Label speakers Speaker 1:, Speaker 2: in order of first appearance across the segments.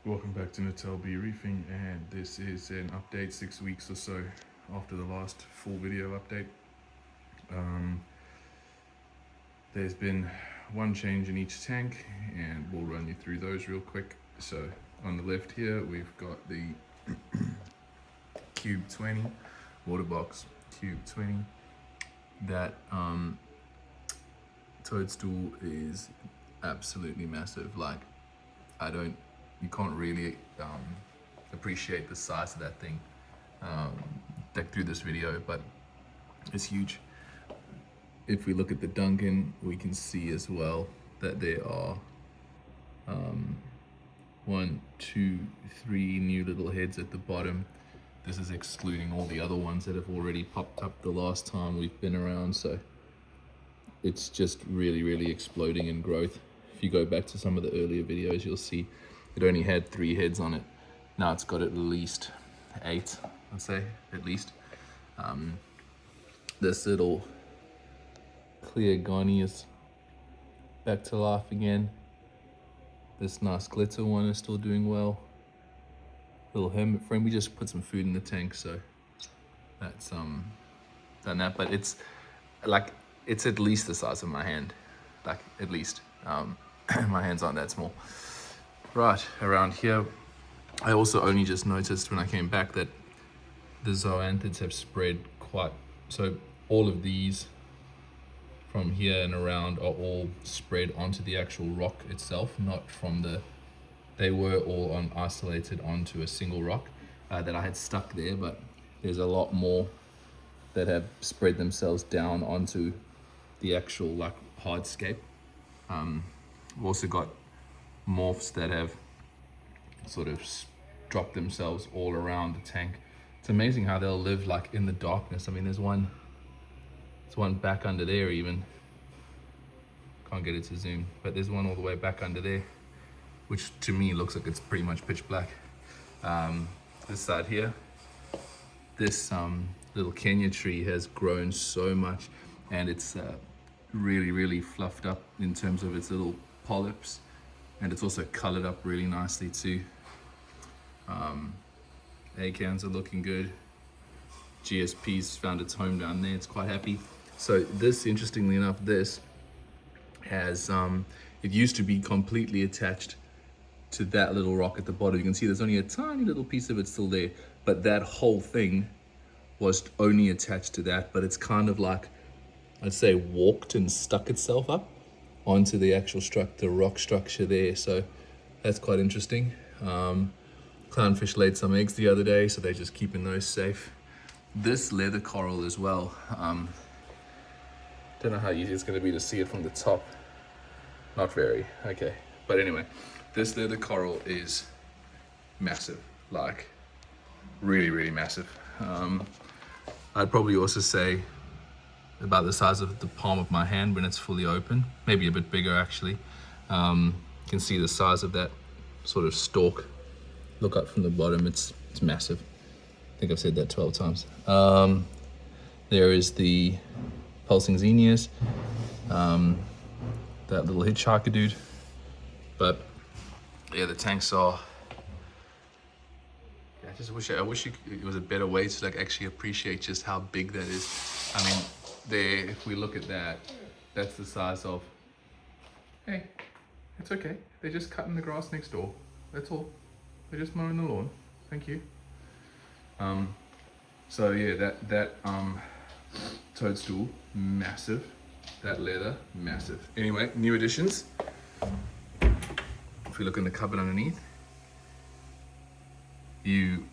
Speaker 1: Welcome back to Natal B Reefing, and this is an update 6 weeks or so after the last full video update. There's been one change in each tank, and we'll run you through those real quick. So on the left here, we've got the Cube 20 water box Cube 20. That toadstool is absolutely massive. Like, you can't really appreciate the size of that thing like through this video, but it's huge. If we look at the Duncan, we can see as well that there are 1, 2, 3 new little heads at the bottom. This is excluding all the other ones that have already popped up the last time we've been around, so it's just really exploding in growth. If you go back to some of the earlier videos, you'll see it only had 3 heads on it. Now it's got at least 8, I'd say, at least. This little clear Ghani is back to life again. This nice glitter one is still doing well. Little hermit frame, we just put some food in the tank, so that's done that. But it's like, it's at least the size of my hand, like at least. My hands aren't that small. Right, around here, I also only just noticed when I came back that the zoanthids have spread quite, so all of these from here and around are all spread onto the actual rock itself, not from the, they were all isolated onto a single rock that I had stuck there, but there's a lot more that have spread themselves down onto the actual like hardscape. We've also got morphs that have sort of dropped themselves all around the tank. It's amazing how they'll live like in the darkness. I mean, there's one back under there even. Can't get it to zoom, but there's one all the way back under there, which to me looks like it's pretty much pitch black. This side here, this little Kenya tree has grown so much, and it's really fluffed up in terms of its little polyps, and it's also colored up really nicely too. Acans are looking good. GSP's found its home down there, it's quite happy. So this, interestingly enough, this has it used to be completely attached to that little rock at the bottom. You can see there's only a tiny little piece of it still there, but that whole thing was only attached to that. But it's kind of like, I'd say, walked and stuck itself up onto the actual the rock structure there. So that's quite interesting. Clownfish laid some eggs the other day, so they're just keeping those safe. This leather coral as well. Don't know how easy it's going to be to see it from the top. Not very. Okay, but anyway, this leather coral is massive, like really massive. I'd probably also say about the size of the palm of my hand when it's fully open, maybe a bit bigger actually. You can see the size of that sort of stalk. Look up from the bottom, it's massive. I think I've said that 12 times. There is the pulsing xenias, that little hitchhiker dude. But yeah, the tanks are, I just wish it was a better way to like actually appreciate just how big that is. I mean, there, if we look at that, that's the size of, hey, it's okay. They're just cutting the grass next door. That's all. They're just mowing the lawn. Thank you. So yeah, that toadstool, massive. That leather, massive. Anyway, new additions. If we look in the cupboard underneath, you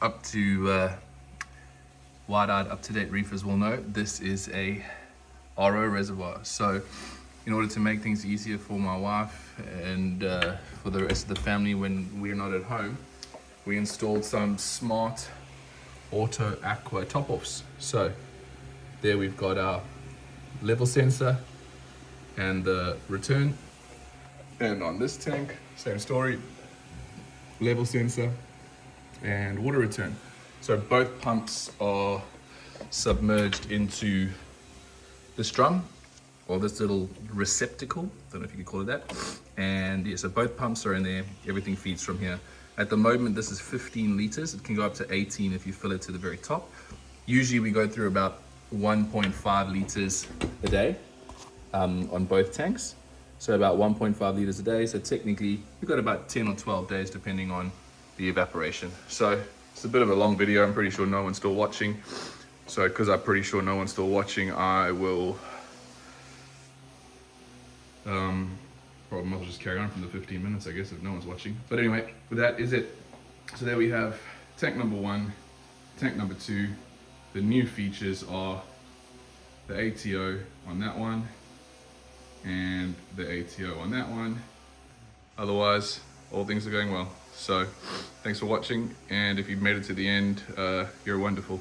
Speaker 1: up to wide-eyed, up-to-date reefers will know this is a RO reservoir. So in order to make things easier for my wife and for the rest of the family when we're not at home, we installed some smart auto aqua top-offs. So there we've got our level sensor and the return, and on this tank, same story, level sensor and water return. So both pumps are submerged into this drum, or this little receptacle, don't know if you could call it that, And yeah, so both pumps are in there. Everything feeds from here. At the moment, this is 15 liters. It can go up to 18 if you fill it to the very top. Usually we go through about 1.5 liters a day on both tanks. So about 1.5 liters a day. So technically we've got about 10 or 12 days depending on the evaporation. So it's a bit of a long video. I'm pretty sure no one's still watching. So because I'm pretty sure no one's still watching, I will probably might as well just carry on from the 15 minutes, I guess, if no one's watching. But anyway, that is it. So there we have tank number 1, tank number 2. The new features are the ATO on that one and the ATO on that one. Otherwise, all things are going well. So thanks for watching, and if you've made it to the end, you're wonderful.